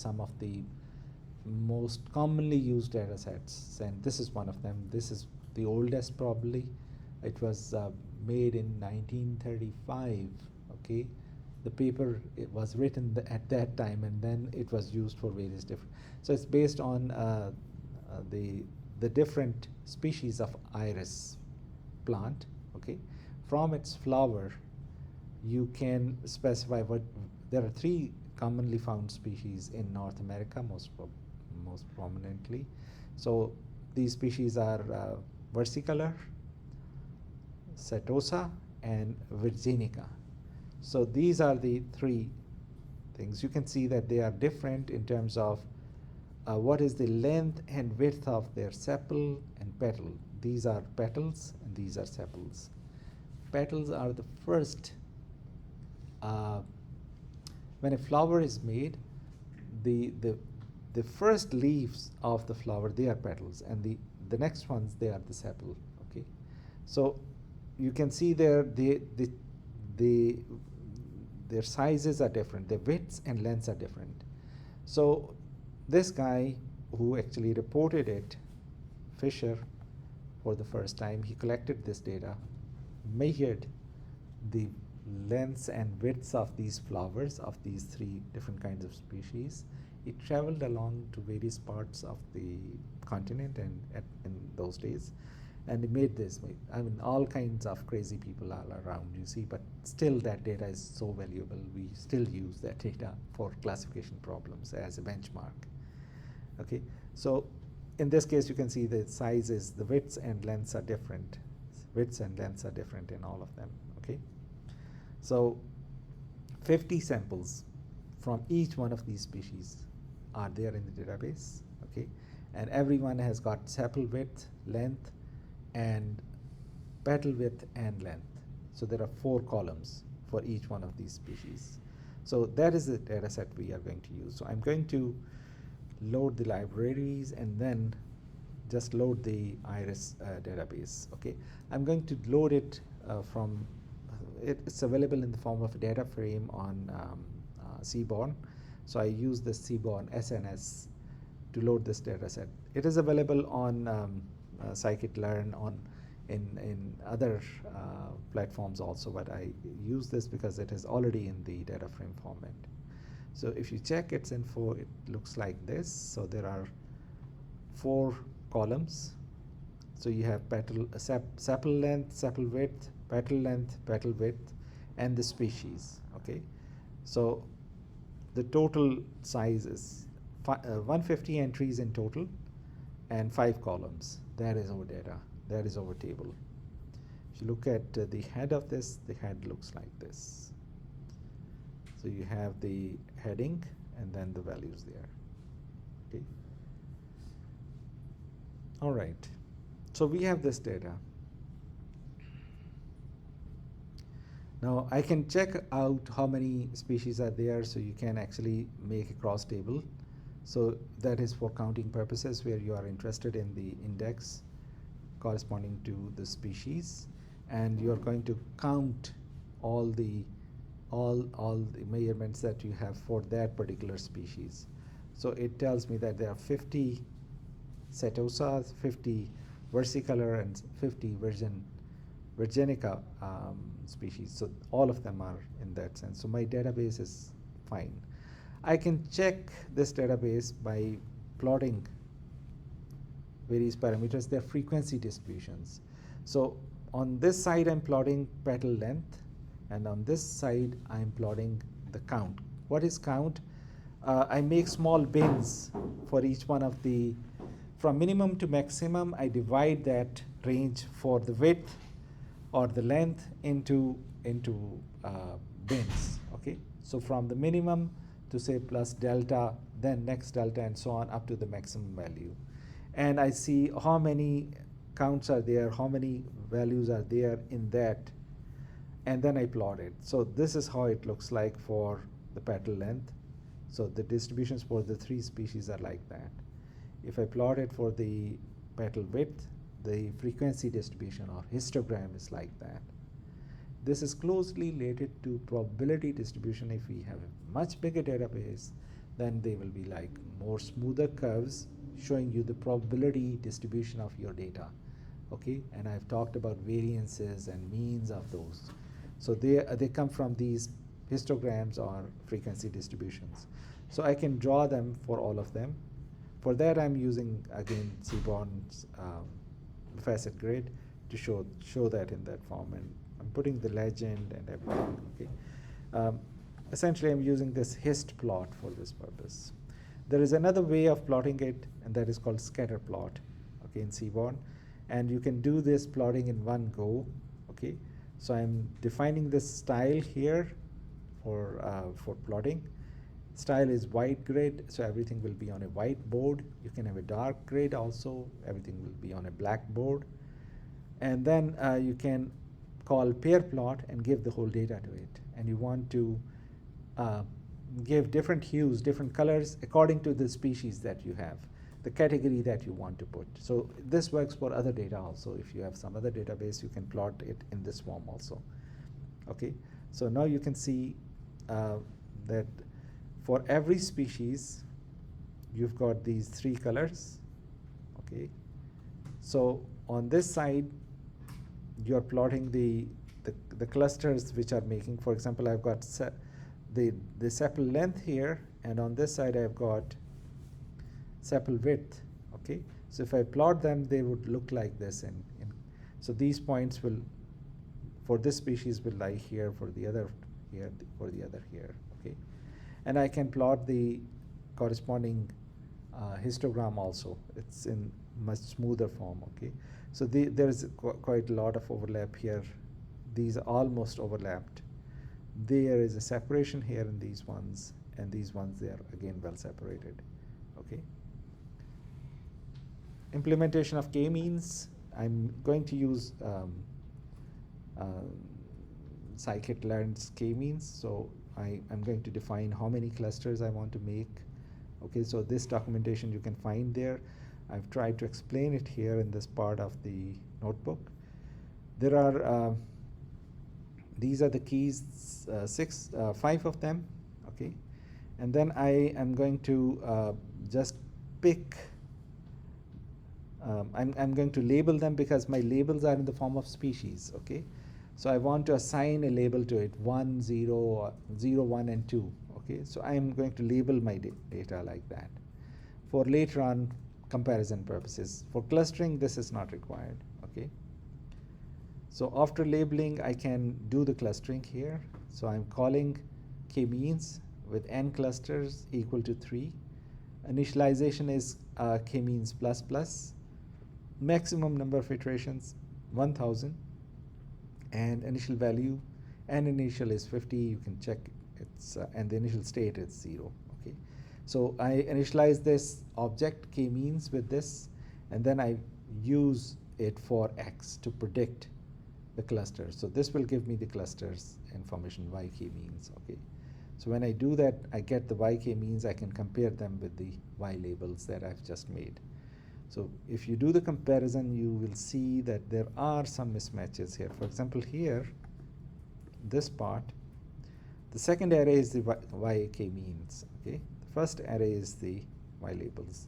some of the most commonly used data sets, and this is one of them. This is the oldest probably. It was made in 1935, okay? The paper, it was written at that time, and then it was used for various different. So it's based on the different species of iris plant, okay? From its flower, you can specify what, there are 3 commonly found species in North America, most prominently. So these species are versicolor, setosa, and virginica. So these are the 3 things. You can see that they are different in terms of what is the length and width of their sepal and petal. These are petals and these are sepals. Petals are the first, when a flower is made, the first leaves of the flower, they are petals, and the next ones, they are the sepal, okay? So you can see their sizes are different, their widths and lengths are different. So this guy who actually reported it, Fisher, for the first time, he collected this data, measured the lengths and widths of these flowers of these 3 different kinds of species. It traveled along to various parts of the continent and in those days, and it made this. I mean, all kinds of crazy people all around, you see, but still that data is so valuable. We still use that data for classification problems as a benchmark. Okay, so in this case, you can see the sizes, the widths and lengths are different. Widths and lengths are different in all of them, okay? So 50 samples from each one of these species are there in the database, okay? And everyone has got sepal width, length, and petal width and length. So there are 4 columns for each one of these species. So that is the data set we are going to use. So I'm going to load the libraries and then just load the iris database, okay? I'm going to load it from, it's available in the form of a data frame on Seaborn. So I use the Seaborn SNS to load this data set. It is available on scikit-learn, in other platforms also, but I use this because it is already in the data frame format. So if you check its info, it looks like this. So there are 4 columns. So you have petal, sepal length, sepal width, petal length, petal width, and the species, okay? So the total size is 150 entries in total and 5 columns. That is our data, that is our table. If you look at the head of this, the head looks like this. So you have the heading and then the values there, okay? All right, so we have this data. Now I can check out how many species are there, so you can actually make a cross table. So that is for counting purposes, where you are interested in the index corresponding to the species, and you are going to count all the measurements that you have for that particular species. So it tells me that there are 50 setosas, 50 versicolor, and 50 virginica species. So all of them are in that sense. So my database is fine. I can check this database by plotting various parameters, their frequency distributions. So on this side, I'm plotting petal length, and on this side, I'm plotting the count. What is count? I make small bins for each one of the, from minimum to maximum, I divide that range for the width or the length into bins, okay? So from the minimum to say plus delta, then next delta, and so on up to the maximum value. And I see how many counts are there, how many values are there in that, and then I plot it. So this is how it looks like for the petal length. So the distributions for the 3 species are like that. If I plot it for the petal width, the frequency distribution or histogram is like that. This is closely related to probability distribution. If we have a much bigger database, then they will be like more smoother curves showing you the probability distribution of your data. Okay, and I've talked about variances and means of those. So they come from these histograms or frequency distributions. So I can draw them for all of them. For that, I'm using again Seaborn's facet grid to show that in that form, and I'm putting the legend and everything. Okay, essentially I'm using this hist plot for this purpose. There is another way of plotting it, and that is called scatter plot. Okay, in Seaborn, and you can do this plotting in one go. Okay, so I'm defining this style here for plotting. Style is white grid, so everything will be on a white board. You can have a dark grid also, everything will be on a black board. And then you can call pair plot and give the whole data to it. And you want to give different hues, different colors according to the species that you have, the category that you want to put. So this works for other data also. If you have some other database, you can plot it in this form also. Okay, so now you can see that for every species, you've got these three colors. Okay, so on this side, you're plotting the clusters which are making. For example, I've got the sepal length here, and on this side I've got sepal width. Okay, so if I plot them, they would look like this. So these points will, for this species, will lie here, for the other here, for the other here. Okay, and I can plot the corresponding histogram also. It's in much smoother form. Okay, so there is quite a lot of overlap here. These are almost overlapped. There is a separation here in these ones, and these ones, they are again well separated. Okay. Implementation of k-means. I'm going to use scikit-learn's k-means. So I'm going to define how many clusters I want to make. Okay, so this documentation you can find there. I've tried to explain it here in this part of the notebook. There are these are the keys, 5 of them. Okay, and then I am going to just pick. I'm going to label them because my labels are in the form of species. Okay, so I want to assign a label to it: 1, 0, 0, 1, and 2. Okay, so I'm going to label my data like that. For later on comparison purposes, for clustering, this is not required. Okay. So after labeling, I can do the clustering here. So I'm calling k-means with n clusters equal to 3. Initialization is k-means plus plus. Maximum number of iterations 1000, and initial value, and initial is 50. You can check it's and the initial state is 0. Okay, so I initialize this object k-means with this, and then I use it for x to predict the cluster. So this will give me the clusters information y k-means. Okay, so when I do that, I get the y k-means. I can compare them with the y labels that I've just made. So if you do the comparison, you will see that there are some mismatches here. For example, here, this part, the second array is the y k-means. Okay, the first array is the y labels.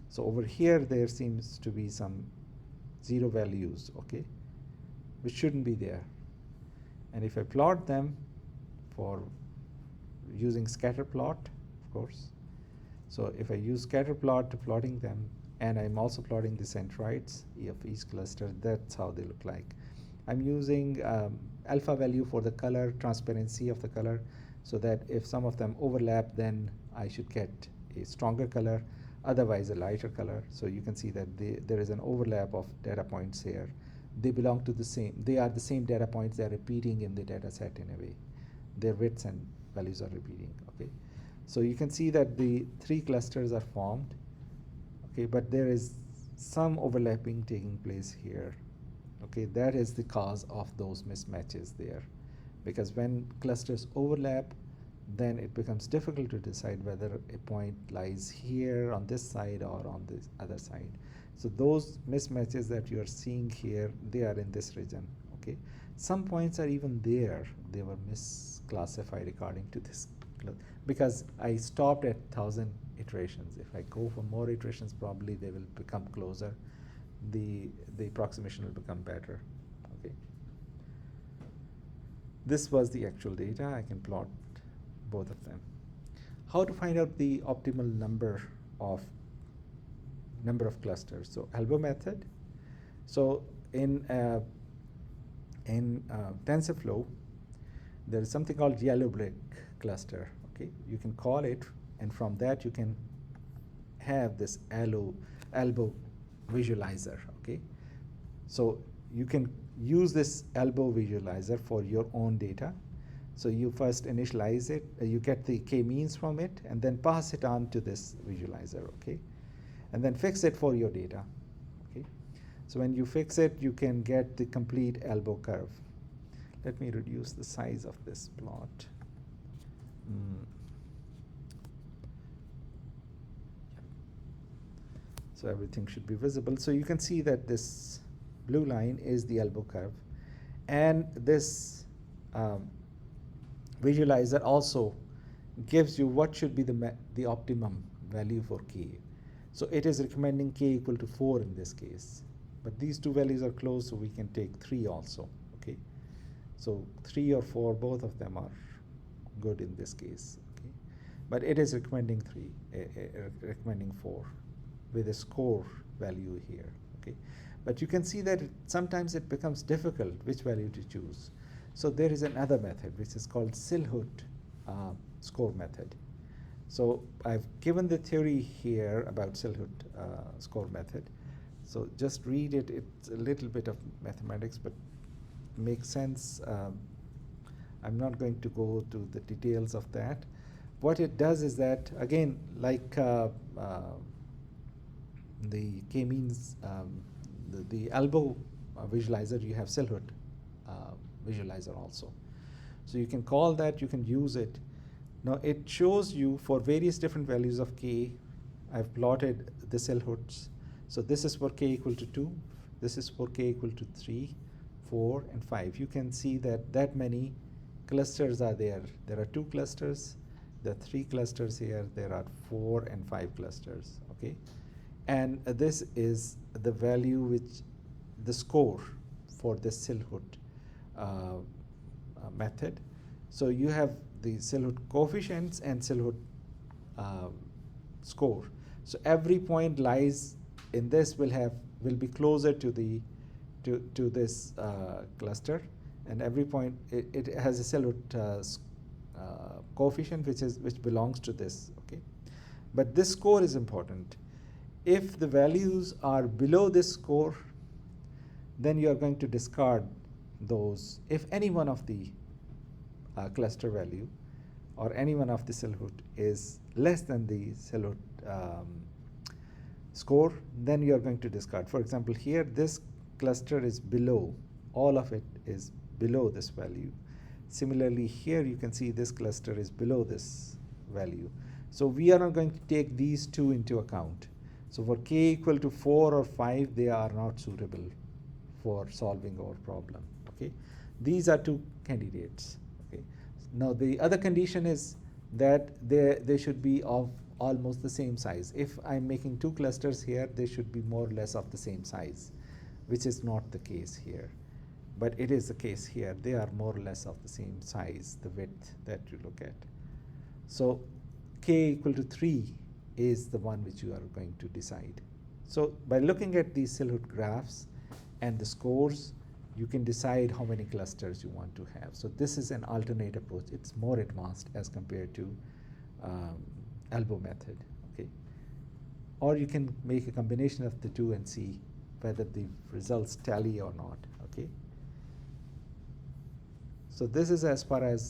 So over here, there seems to be some 0 values. Okay, which shouldn't be there. And if I plot them for using scatter plot, of course. So if I use scatter plot to plotting them, and I'm also plotting the centroids of each cluster, that's how they look like. I'm using alpha value for the color, transparency of the color, so that if some of them overlap, then I should get a stronger color, otherwise a lighter color. So you can see that there is an overlap of data points here. They belong to the same, they are the same data points. They're repeating in the data set in a way. Their widths and values are repeating. Okay, so you can see that the 3 clusters are formed. Okay, but there is some overlapping taking place here. Okay, that is the cause of those mismatches there, because when clusters overlap, then it becomes difficult to decide whether a point lies here on this side or on this other side. So those mismatches that you are seeing here, they are in this region. Okay, some points are even there. They were misclassified according to this close, because I stopped at 1,000 iterations. If I go for more iterations, probably they will become closer. The approximation will become better. Okay. This was the actual data. I can plot both of them. How to find out the optimal number of clusters? So elbow method. So in TensorFlow, there is something called yellow brick cluster. Okay, you can call it, and from that you can have this elbow visualizer. Okay, so you can use this elbow visualizer for your own data. So you first initialize it, you get the k-means from it, and then pass it on to this visualizer. Okay, and then fix it for your data. Okay, so when you fix it, you can get the complete elbow curve. Let me reduce the size of this plot. So everything should be visible. So you can see that this blue line is the elbow curve, and this visualizer also gives you what should be the optimum value for k. So it is recommending k equal to 4 in this case, but these two values are close, so we can take 3 also. Okay, so 3 or 4, both of them are good in this case. Okay, but it is recommending 4 with a score value here. Okay, but you can see that sometimes it becomes difficult which value to choose. So there is another method which is called Silhouette score method. So I've given the theory here about Silhouette score method. So just read it. It's a little bit of mathematics, but makes sense. I'm not going to go to the details of that. What it does is that, again, like the k-means, the elbow visualizer, you have Silhouette visualizer also. So you can call that, you can use it. Now it shows you for various different values of k. I've plotted the Silhouettes. So this is for k equal to 2. This is for k equal to 3, 4, and 5. You can see that many clusters are there. There are 2 clusters. There are 3 clusters here. There are 4 and 5 clusters. Okay, and this is the value which the score for the Silhouette method. So you have the Silhouette coefficients and Silhouette score. So every point lies in this will be closer to this cluster, and every point it has a Silhouette coefficient which belongs to this. Okay, but this score is important. If the values are below this score, then you are going to discard those. If any one of the cluster value or any one of the Silhouette is less than the Silhouette score, then you are going to discard. For example, here this cluster is below, all of it is below this value. Similarly, here you can see this cluster is below this value. So we are not going to take these two into account. So for k equal to 4 or 5, they are not suitable for solving our problem. Okay, these are 2 candidates. Okay, now the other condition is that they should be of almost the same size. If I'm making 2 clusters here, they should be more or less of the same size, which is not the case here. But it is the case here. They are more or less of the same size, the width that you look at. So k equal to 3 is the one which you are going to decide. So by looking at these Silhouette graphs and the scores, you can decide how many clusters you want to have. So this is an alternate approach. It's more advanced as compared to elbow method. Okay, or you can make a combination of the 2 and see whether the results tally or not. Okay, so this is as far as